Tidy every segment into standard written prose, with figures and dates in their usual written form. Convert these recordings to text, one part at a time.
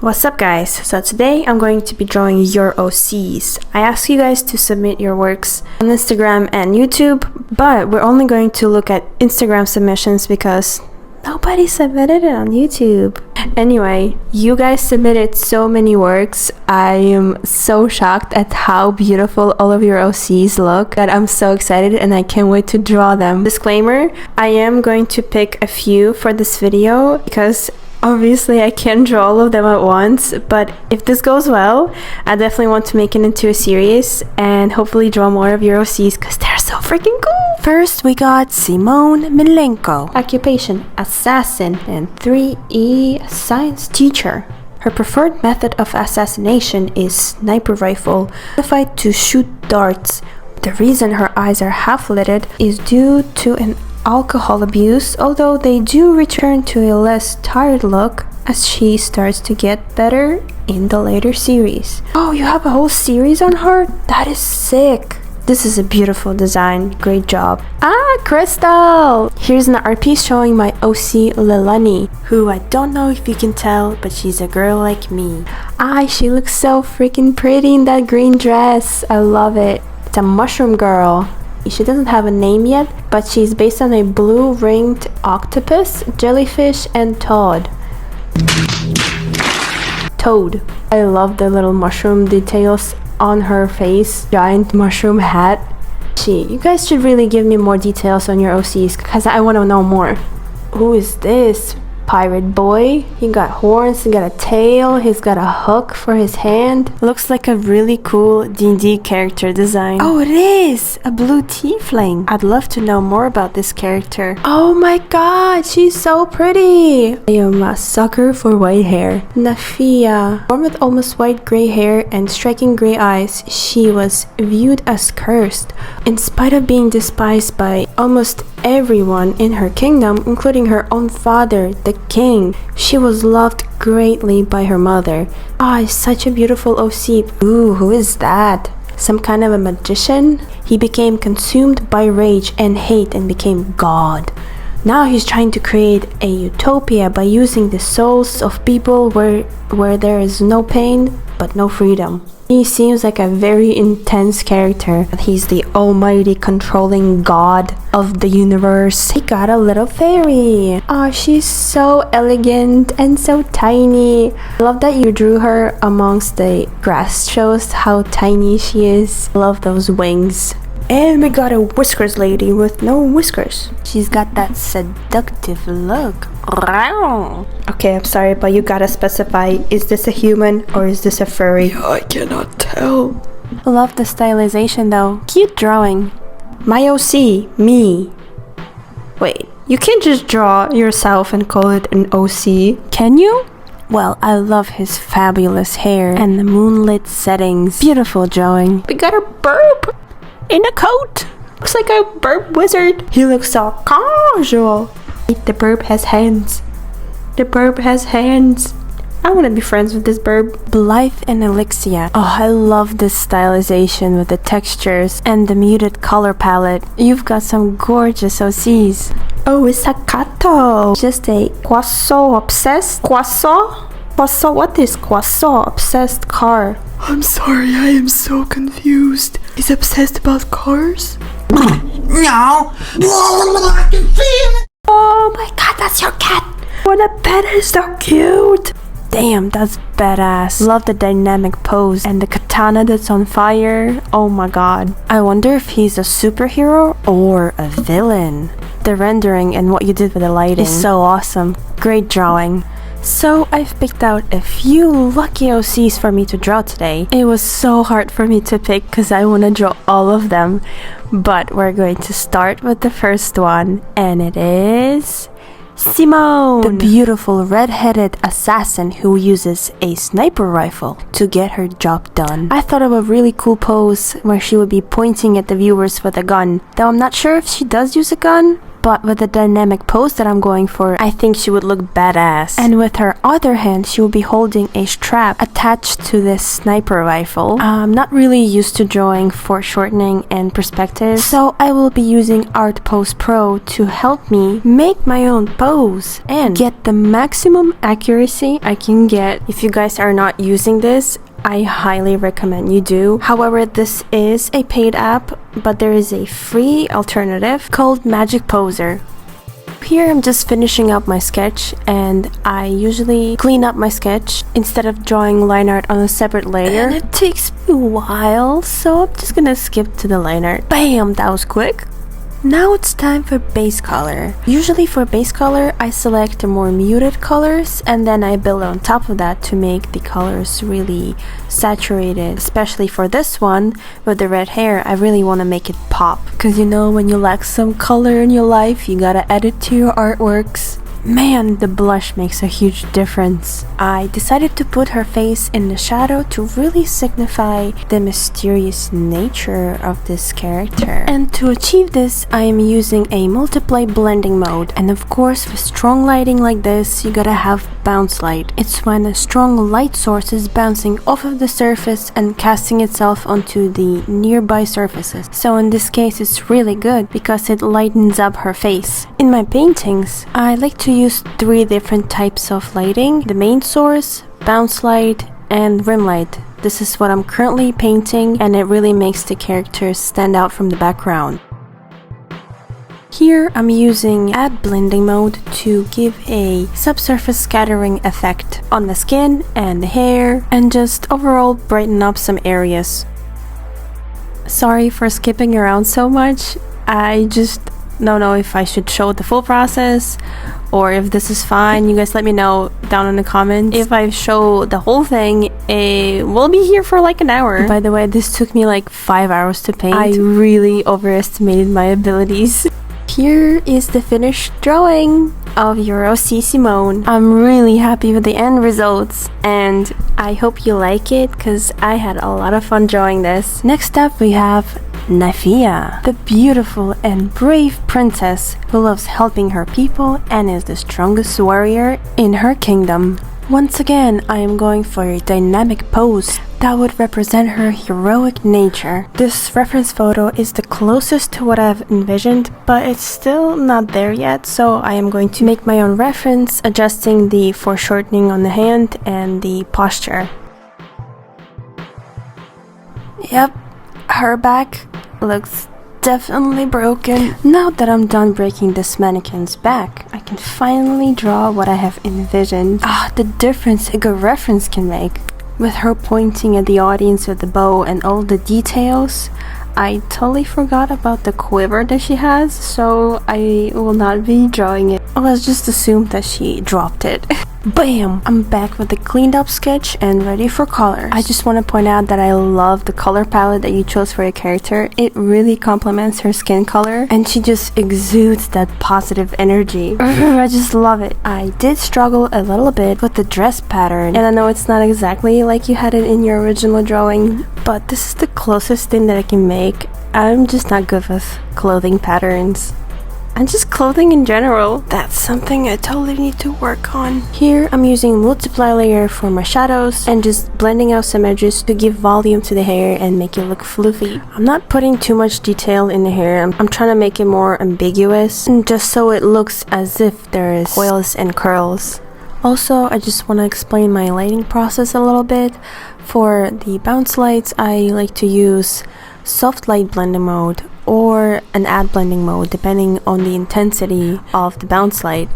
What's up guys? So today I'm going to be drawing your OCs. I asked you guys to submit your works on Instagram and YouTube, but we're only going to look at Instagram submissions because nobody submitted it on YouTube. Anyway, you guys submitted so many works. I am so shocked at how beautiful all of your OCs look that I'm so excited and I can't wait to draw them. Disclaimer, I am going to pick a few for this video because obviously I can't draw all of them at once, but if this goes well, I definitely want to make it into a series and hopefully draw more of your OCs because they're so freaking cool. First we got Simone Milenko. Occupation, assassin, and 3E, science teacher. Her preferred method of assassination is sniper rifle, modified to shoot darts. The reason her eyes are half-lidded is due to an alcohol abuse, although they do return to a less tired look as she starts to get better in the later series. Oh, you have a whole series on her? That is sick. This is a beautiful design. Great job. Ah, Crystal! Here's an art piece showing my OC Lelani, who I don't know if you can tell, but she's a girl like me. Ah, she looks so freaking pretty in that green dress. I love it. It's a mushroom girl. She doesn't have a name yet, but she's based on a blue ringed octopus, jellyfish, and toad. I love the little mushroom details on her face. Giant mushroom hat. You guys should really give me more details on your OCs because I want to know more. Who is this? Pirate boy. He got horns, he got a tail, he's got a hook for his hand. Looks like a really cool D&D character design. Oh, it is! A blue tiefling. I'd love to know more about this character. Oh my god, she's so pretty! I am a sucker for white hair. Nafia. Born with almost white gray hair and striking gray eyes, she was viewed as cursed. In spite of being despised by almost everyone in her kingdom, including her own father, the king, she was loved greatly by her mother. Ah, such a beautiful OC. Ooh, who is that? Some kind of a magician? He became consumed by rage and hate and became God. Now he's trying to create a utopia by using the souls of people where there is no pain but no freedom. He seems like a very intense character. He's the almighty controlling god of the universe. He got a little fairy. Oh, she's so elegant and so tiny. I love that you drew her amongst the grass. Shows how tiny she is. I love those wings. And we got a whiskers lady with no whiskers. She's got that seductive look. Okay, I'm sorry, but you gotta specify, is this a human or is this a furry? Yeah, I cannot tell. Love the stylization though. Cute drawing. My OC, me. Wait, you can't just draw yourself and call it an OC, can you? Well, I love his fabulous hair and the moonlit settings. Beautiful drawing. We got a burp in a coat. Looks like a burp wizard. He looks so casual. The burp has hands. The burp has hands. I want to be friends with this burp. Blythe and Elixia. Oh, I love this stylization with the textures and the muted color palette. You've got some gorgeous OCs. Oh, it's a Kato. Just a croissant obsessed. Croissant? Croissant? What is croissant obsessed car? I'm sorry, I am so confused. He's obsessed about cars? No. I can feel it. Oh my god, that's your cat! Oh, the pet is so cute! Damn, that's badass. Love the dynamic pose and the katana that's on fire. Oh my god. I wonder if he's a superhero or a villain. The rendering and what you did with the lighting is so awesome. Great drawing. So I've picked out a few lucky OCs for me to draw today. It was so hard for me to pick because I want to draw all of them. But we're going to start with the first one, and it is Simone, the beautiful red-headed assassin who uses a sniper rifle to get her job done. I thought of a really cool pose where she would be pointing at the viewers with a gun, though I'm not sure if she does use a gun, But with the dynamic pose that I'm going for, I think she would look badass. And with her other hand, she will be holding a strap attached to this sniper rifle. I'm not really used to drawing foreshortening and perspective, so I will be using Art Pose Pro to help me make my own pose and get the maximum accuracy I can get. If you guys are not using this, I highly recommend you do. However, this is a paid app, but there is a free alternative called Magic Poser. Here I'm just finishing up my sketch, and I usually clean up my sketch instead of drawing line art on a separate layer. And it takes me a while, so I'm just gonna skip to the line art. Bam! That was quick. Now it's time for base color. Usually for base color, I select the more muted colors and then I build on top of that to make the colors really saturated. Especially for this one, with the red hair, I really want to make it pop. Because you know, when you lack some color in your life, you gotta add it to your artworks. Man, the blush makes a huge difference. I decided to put her face in the shadow to really signify the mysterious nature of this character. And to achieve this, I am using a multiply blending mode. And of course, with strong lighting like this, you gotta have bounce light. It's when a strong light source is bouncing off of the surface and casting itself onto the nearby surfaces. So in this case, it's really good because it lightens up her face. In my paintings, I like to use 3 different types of lighting: the main source, bounce light, and rim light. This is what I'm currently painting, and it really makes the characters stand out from the background. Here I'm using add blending mode to give a subsurface scattering effect on the skin and the hair, and just overall brighten up some areas. Sorry for skipping around so much. I just don't know if I should show the full process or if this is fine. You guys let me know down in the comments. If I show the whole thing, we'll be here for like an hour. By the way, this took me like 5 hours to paint. I really overestimated my abilities. Here is the finished drawing of your OC Simone. I'm really happy with the end results, and I hope you like it because I had a lot of fun drawing this. Next up we have Nafia, the beautiful and brave princess who loves helping her people and is the strongest warrior in her kingdom. Once again, I am going for a dynamic pose that would represent her heroic nature. This reference photo is the closest to what I've envisioned, but it's still not there yet, so I am going to make my own reference, adjusting the foreshortening on the hand and the posture. Yep, her back looks definitely broken. Now that I'm done breaking this mannequin's back, I can finally draw what I have envisioned. The difference a good reference can make. With her pointing at the audience with the bow and all the details, I totally forgot about the quiver that she has, so I will not be drawing it. Let's just assume that she dropped it. Bam! I'm back with the cleaned up sketch and ready for colors. I just want to point out that I love the color palette that you chose for your character. It really complements her skin color and she just exudes that positive energy. I just love it. I did struggle a little bit with the dress pattern, and I know it's not exactly like you had it in your original drawing, but this is the closest thing that I can make. I'm just not good with clothing patterns. And just clothing in general. That's something I totally need to work on. Here I'm using multiply layer for my shadows and just blending out some edges to give volume to the hair and make it look fluffy. I'm not putting too much detail in the hair. I'm trying to make it more ambiguous, and just so it looks as if there is coils and curls. Also, I just want to explain my lighting process a little bit. For the bounce lights, I like to use soft light blending mode or an add blending mode depending on the intensity of the bounce light.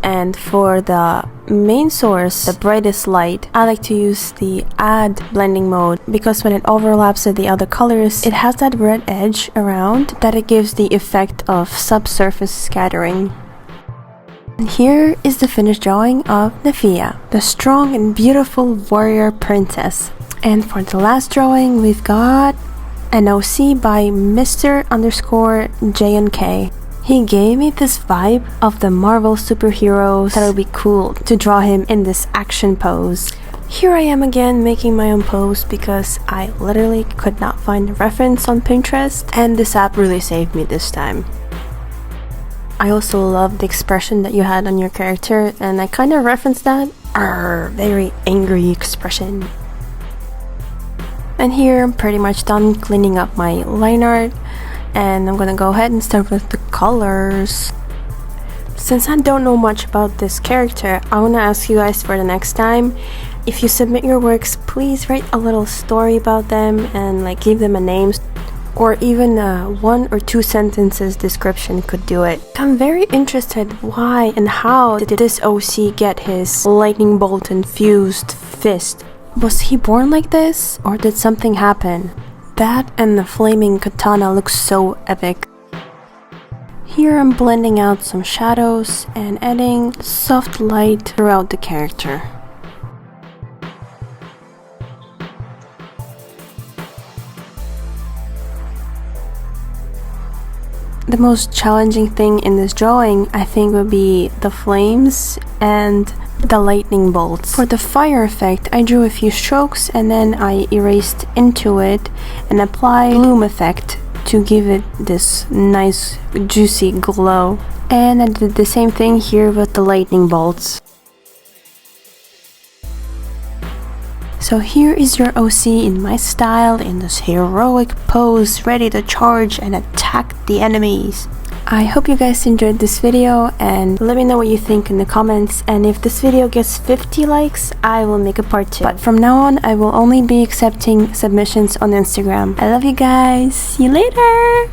And for the main source, the brightest light, I like to use the add blending mode because when it overlaps with the other colors, it has that red edge around that it gives the effect of subsurface scattering. And here is the finished drawing of Nafia, the strong and beautiful warrior princess. And for the last drawing, we've got an OC by Mr_JNK. He gave me this vibe of the Marvel superheroes that it would be cool to draw him in this action pose. Here I am again making my own pose because I literally could not find a reference on Pinterest, and this app really saved me this time. I also love the expression that you had on your character, and I kind of referenced that. Very angry expression. And here I'm pretty much done cleaning up my line art, and I'm gonna go ahead and start with the colors. Since I don't know much about this character, I want to ask you guys for the next time, if you submit your works, please write a little story about them and like give them a name, or even a 1 or 2 sentences description could do it. I'm very interested why and how did this OC get his lightning bolt infused fist. Was he born like this, or did something happen? That and the flaming katana looks so epic. Here I'm blending out some shadows and adding soft light throughout the character. The most challenging thing in this drawing, I think, would be the flames and the lightning bolts. For the fire effect, I drew a few strokes and then I erased into it and applied bloom effect to give it this nice juicy glow. And I did the same thing here with the lightning bolts. So here is your OC in my style, in this heroic pose, ready to charge and attack the enemies. I hope you guys enjoyed this video, and let me know what you think in the comments, and if this video gets 50 likes, I will make a part 2. But from now on, I will only be accepting submissions on Instagram. I love you guys. See you later!